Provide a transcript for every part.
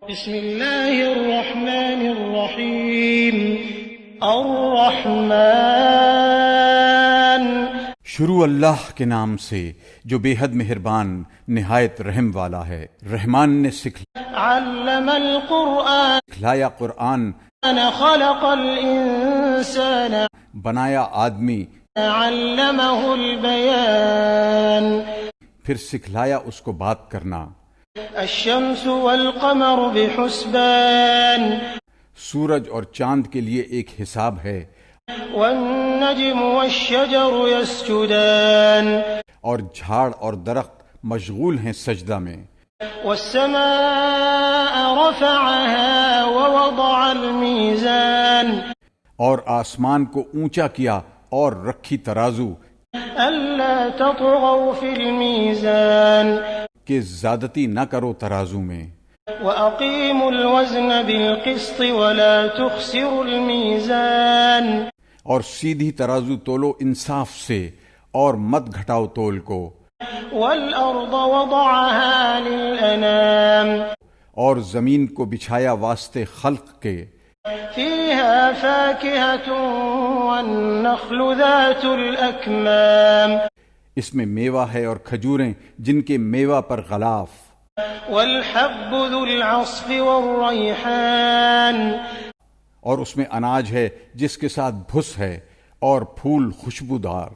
بسم اللہ الرحمن الرحیم الرحمن شروع اللہ کے نام سے جو بے حد مہربان نہایت رحم والا ہے۔ رحمان نے علم القرآن سکھلایا قرآن، خلق الانسان بنایا آدمی، علمہ البیان پھر سکھلایا اس کو بات کرنا۔ الشمس والقمر بحسبان سورج اور چاند کے لیے ایک حساب ہے، والنجم والشجر يسجدان اور جھاڑ اور درخت مشغول ہیں سجدہ میں۔ والسماء رفعها ووضع الميزان اور آسمان کو اونچا کیا اور رکھی ترازو ألا تطغوا في الميزان کہ زیادتی نہ کرو ترازو میں۔ وأقيموا الوزن بالقسط ولا تخسروا الميزان اور سیدھی ترازو تولو انصاف سے اور مت گھٹاؤ تول کو۔ والأرض وضعها للأنام اور زمین کو بچھایا واسطے خلق کے، فيها فاكهة والنخل ذات الأكمام اس میں میوہ ہے اور کھجوریں جن کے میوہ پر غلاف، والحب ذو العصف والريحان اور اس میں اناج ہے جس کے ساتھ بھس ہے اور پھول خوشبودار۔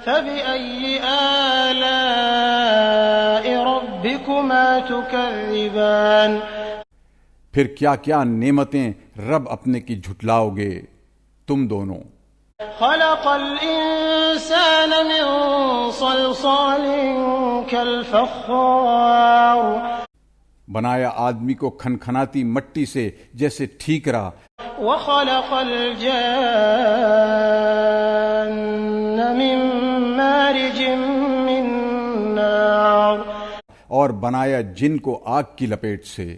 فبأي آلاء ربكما تكذبان پھر کیا کیا نعمتیں رب اپنے کی جھٹلاؤ گے تم دونوں۔ خلق الإنسان من صلصال كالفخار بنایا آدمی کو کھنکھناتی مٹی سے جیسے ٹھیکرا، وخلق الجان من مارج من نار اور بنایا جن کو آگ کی لپیٹ سے۔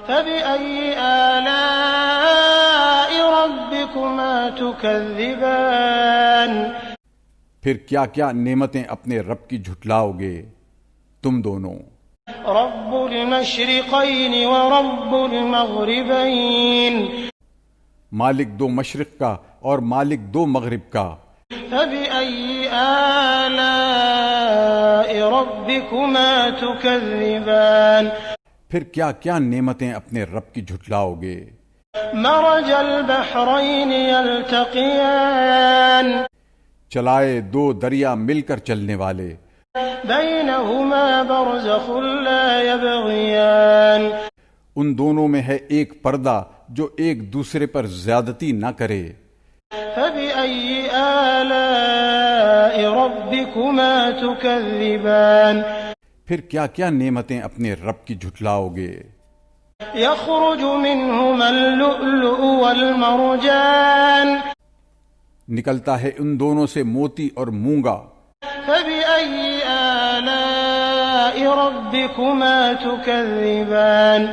فبأي آلاء ربكما تكذبان پھر کیا کیا نعمتیں اپنے رب کی جھٹلاؤ گے تم دونوں۔ رب المشرقين ورب المغربين مالک دو مشرق کا اور مالک دو مغرب کا۔ فبأي آلاء ربكما تكذبان پھر کیا کیا نعمتیں اپنے رب کی جھٹلاؤ گے۔ مرج البحرين يلتقيان چلائے دو دریا مل کر چلنے والے، بينهما برزخ لا يبغيان ان دونوں میں ہے ایک پردہ جو ایک دوسرے پر زیادتی نہ کرے۔ فبأي آلاء ربكما تكذبان پھر کیا کیا نعمتیں اپنے رب کی جھٹلاؤ گے۔ يخرج منهما اللؤلؤ والمرجان نکلتا ہے ان دونوں سے موتی اور مونگا۔ فبأي آلاء ربكما تكذبان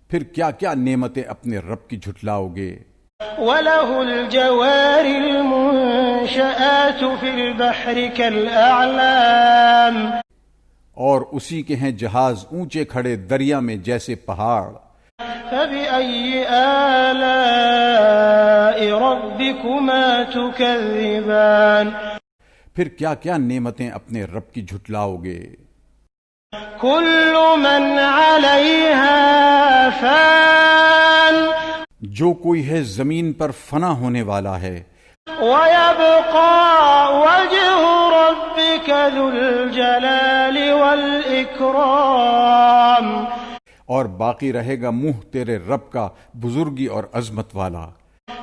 پھر کیا کیا نعمتیں اپنے رب کی جھٹلاؤ گے۔ وله الجوار المنشآت في البحر كالأعلام اور اسی کے ہیں جہاز اونچے کھڑے دریا میں جیسے پہاڑ۔ فبأي آلاء ربكما تكذبان پھر کیا کیا نعمتیں اپنے رب کی جھٹلاؤ گے۔ كل من عليها فان جو کوئی ہے زمین پر فنا ہونے والا ہے، ويبقى وجه ربك ذو الجلال والإكرام اور باقی رہے گا منہ تیرے رب کا بزرگی اور عظمت والا۔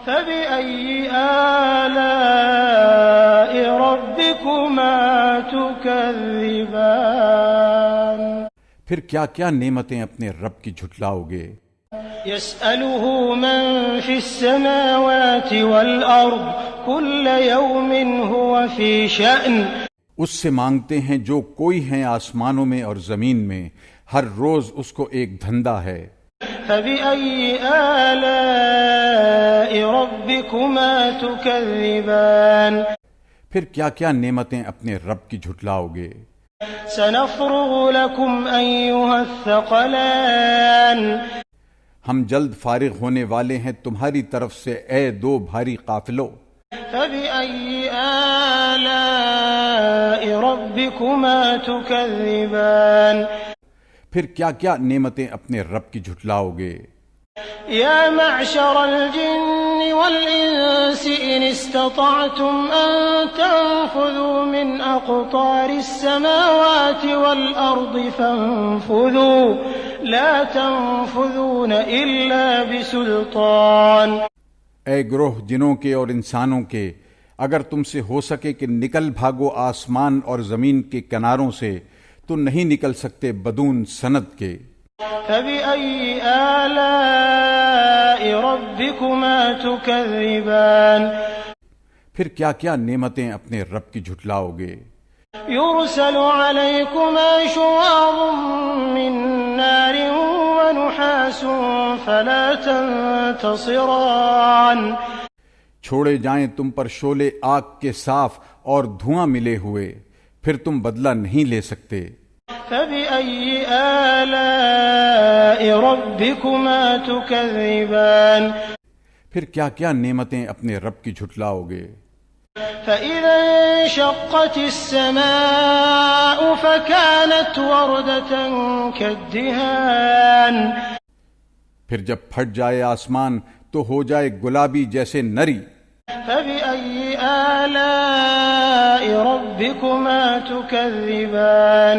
فبأي آلاء ربكما تكذبان پھر کیا کیا نعمتیں اپنے رب کی جھٹلاؤ گے۔ يسأله من في السماوات والأرض كل يوم هو في شأن اس سے مانگتے ہیں جو کوئی ہیں آسمانوں میں اور زمین میں، ہر روز اس کو ایک دھندا ہے۔ فبأي آلاء ربكما تكذبان پھر کیا کیا نعمتیں اپنے رب کی جھٹلاؤ گے۔ سنفرغ لكم أيها الثقلان ہم جلد فارغ ہونے والے ہیں تمہاری طرف سے اے دو بھاری قافلوں. فبأي آلاء ربكما تكذبان پھر کیا کیا نعمتیں اپنے رب کی جھٹلاؤ گے. يا معشر الجن والإنس إن استطعتم أن تنفذوا من أقطار السماوات والأرض فانفذوا لا تنفذون إلا بسلطان. اے گروہ جنوں کے اور انسانوں کے، اگر تم سے ہو سکے کہ نکل بھاگو آسمان اور زمین کے کناروں سے، تو نہیں نکل سکتے بدون سند کے. فبأي آلاء ربكما تكذبان پھر کیا کیا نعمتیں اپنے رب کی جھٹلاؤ گے. يرسل عليكما شواظ من نار ونحاس فلا تنتصران چھوڑے جائیں تم پر شعلے آگ کے صاف اور دھواں ملے ہوئے، پھر تم بدلہ نہیں لے سکتے. فبأي آلاء ربكما تكذبان پھر کیا کیا نعمتیں اپنے رب کی جھٹلاؤ گے. فإذا انشقت السماء فكانت وردة كالدهان پھر جب پھٹ جائے آسمان تو ہو جائے گلابی جیسے نری. فبأي آلاء ربكما تكذبان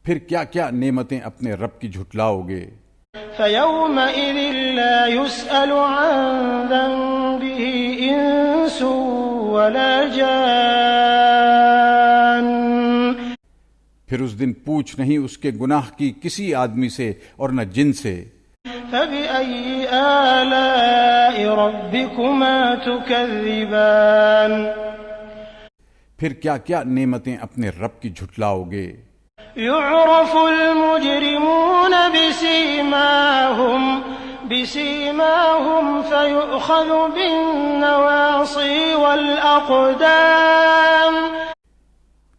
پھر کیا کیا نعمتیں اپنے رب کی جھٹلاؤ گے. فيومئذ لا يسأل عن ذنبه إنس ولا جان پھر اس دن پوچھ نہیں اس کے گناہ کی کسی آدمی سے اور نہ جن سے. فبأي آلاء ربكما تكذبان پھر کیا کیا نعمتیں اپنے رب کی جھٹلاؤ گے. يعرف المجرمون بسيماهم فيؤخذ بالنواصي والأقدام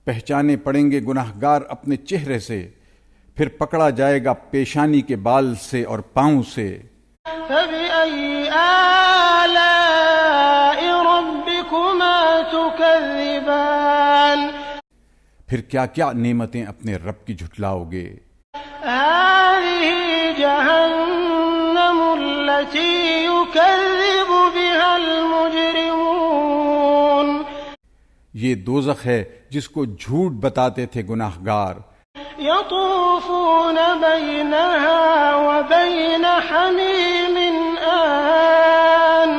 پہچانے پڑیں گے گناہگار اپنے چہرے سے، پھر پکڑا جائے گا پیشانی کے بال سے اور پاؤں سے. فبأي آلاء ربكما تكذبان پھر کیا کیا نعمتیں اپنے رب کی جھٹلاؤ گے. هذه جهنم التي يكذب بها المجرمون یہ دوزخ ہے جس کو جھوٹ بتاتے تھے گناہگار. يطوفون بينها وبين حميم آن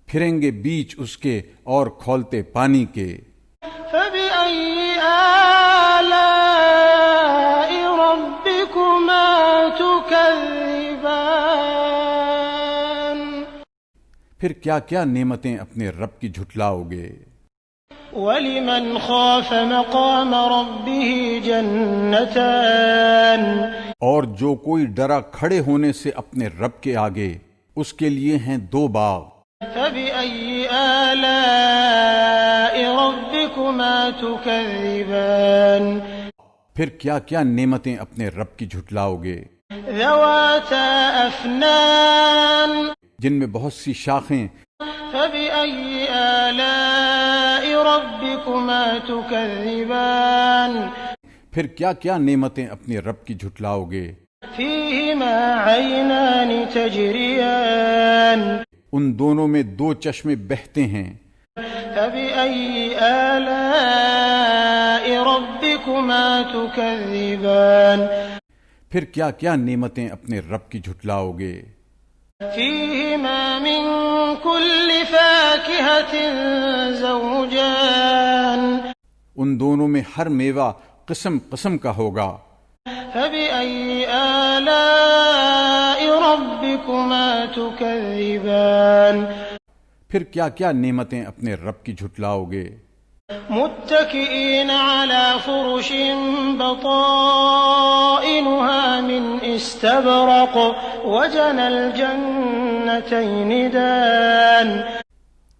پھریں گے بیچ اس کے اور کھولتے پانی کے. فبأي آلاء ربكما تكذبان پھر کیا کیا نعمتیں اپنے رب کی جھٹلاؤ گے. ولمن خاف مقام ربه جنتان اور جو کوئی ڈرا کھڑے ہونے سے اپنے رب کے آگے، اس کے لیے ہیں دو باغ. فبأي آلاء ربكما تكذبان پھر کیا کیا نعمتیں اپنے رب کی جھٹلاؤ گے. ذواتا أفنان جن میں بہت سی شاخیں. فبأي آلاء ربكما تكذبان پھر کیا کیا نعمتیں اپنے رب کی جھٹلاؤ گے. فيهما عينان تجريان ان دونوں میں دو چشمے بہتے ہیں. فبأي آلاء ربكما تكذبان پھر کیا کیا نعمتیں اپنے رب کی جھٹلاؤ گے. فيهما من كل فاكهة زوجان ان دونوں میں ہر میوہ قسم قسم کا ہوگا. فبأي آلاء ربكما تكذبان پھر کیا کیا نعمتیں اپنے رب کی جھٹلاؤ گے. متكئين على فرش بطائنها من استبرق وجنى الجنتين دان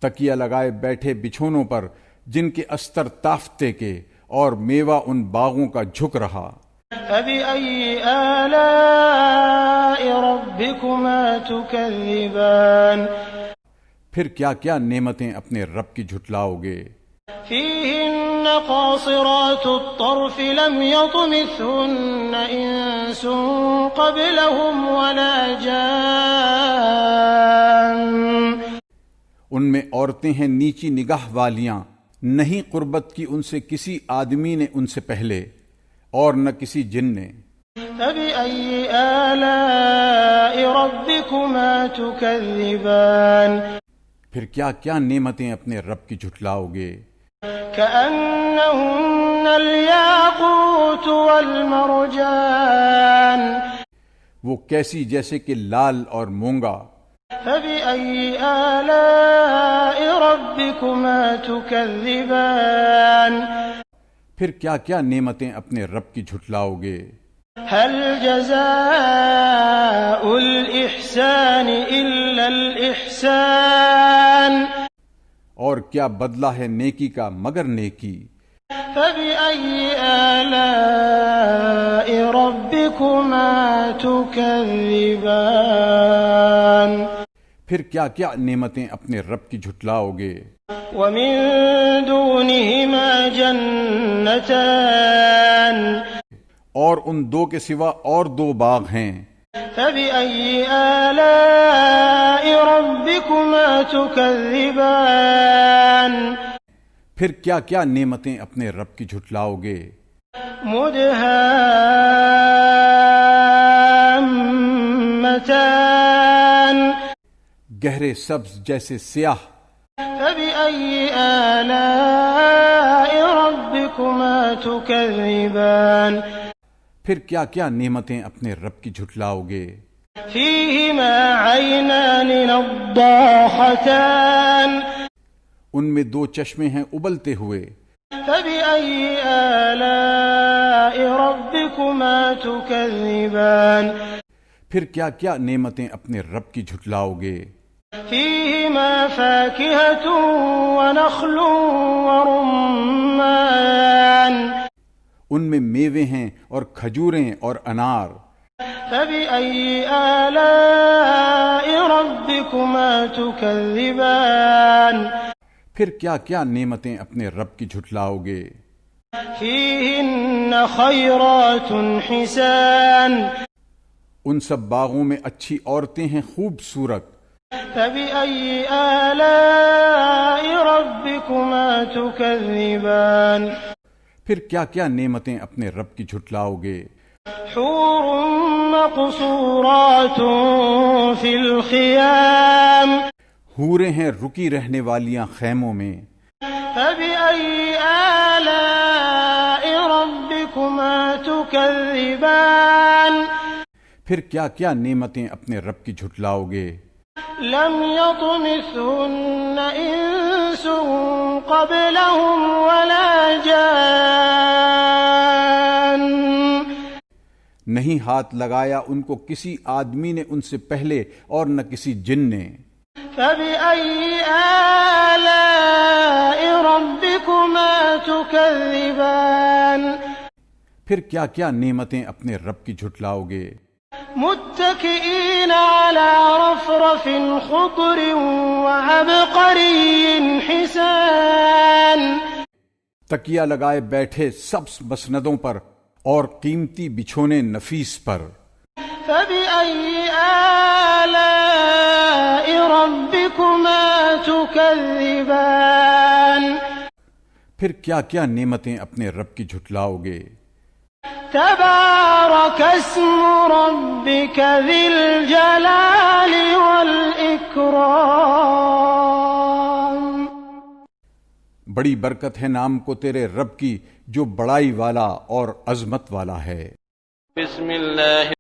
تکیہ لگائے بیٹھے بچھونوں پر جن کے استر تافتے کے اور میوہ ان باغوں کا جھک رہا۔ فبأي آلاء ربكما تكذبان پھر کیا کیا نعمتیں اپنے رب کی جھٹلاؤ گے؟ فيهن قاصرات الطرف لم يطمثهن إنس قبلهم ولا جان ان میں عورتیں ہیں نیچی نگاہ والیاں، نہیں قربت کی ان سے کسی آدمی نے ان سے پہلے اور نہ کسی جن نے۔ فبأي آلاء ربكما تكذبان پھر کیا کیا نعمتیں اپنے رب کی جھٹلاؤ گے؟ كأنهن الياقوت والمرجان وہ کیسی جیسے کہ لال اور مونگا۔ فبأي آلاء ربكما تكذبان پھر کیا کیا نعمتیں اپنے رب کی جھٹلاؤ گے؟ هل جزاء الإحسان إلا الإحسان اور کیا بدلہ ہے نیکی کا مگر نیکی۔ فبأي آلاء ربكما تكذبان پھر کیا کیا نعمتیں اپنے رب کی جھٹلاؤ گے؟ ومن دونهما جنتان اور ان دو کے سوا اور دو باغ ہیں۔ فبأي آلاء ربكما تكذبان پھر کیا کیا نعمتیں اپنے رب کی جھٹلاؤ گے؟ مدهامتان گہرے سبز جیسے سیاہ۔ فبأي آلاء ربكما تكذبان پھر کیا کیا نعمتیں اپنے رب کی جھٹلاؤ گے؟ فيهما عينان نضاختان ان میں دو چشمے ہیں ابلتے ہوئے۔ فبأي آلاء ربكما تكذبان پھر کیا کیا نعمتیں اپنے رب کی جھٹلاؤ گے؟ فيهما فاكهة ونخل ورمان ان میں میوے ہیں اور کھجوریں اور انار۔ فبأي آلاء ربكما تكذبان پھر کیا کیا نعمتیں اپنے رب کی جھٹلاؤ گے؟ فيهن خيرات حسان ان سب باغوں میں اچھی عورتیں ہیں خوبصورت۔ فبأي آلاء ربكما تكذبان پھر کیا کیا نعمتیں اپنے رب کی جھٹلاؤ گے؟ حور مقصورات في الخيام حوریں ہیں رکی رہنے والیاں خیموں میں۔ فبأي آلاء ربكما تكذبان پھر کیا کیا نعمتیں اپنے رب کی جھٹلاؤ گے؟ لم يطمثهن إنس قبلهم ولا جان نہیں ہاتھ لگایا ان کو کسی آدمی نے ان سے پہلے اور نہ کسی جن نے۔ فبأي آلاء ربكما تكذبان پھر کیا کیا نعمتیں اپنے رب کی جھٹلاؤ گے؟ متكئين على رفرف خضر وعبقري حسان تکیہ لگائے بیٹھے سبز مسندوں پر اور قیمتی بچھونے نفیس پر۔ فبأي آلاء ربكما تكذبان پھر کیا کیا نعمتیں اپنے رب کی جھٹلاؤ گے؟ تبارك اسم ربك ذي الجلال والإكرام بڑی برکت ہے نام کو تیرے رب کی جو بڑائی والا اور عظمت والا ہے۔ بسم اللہ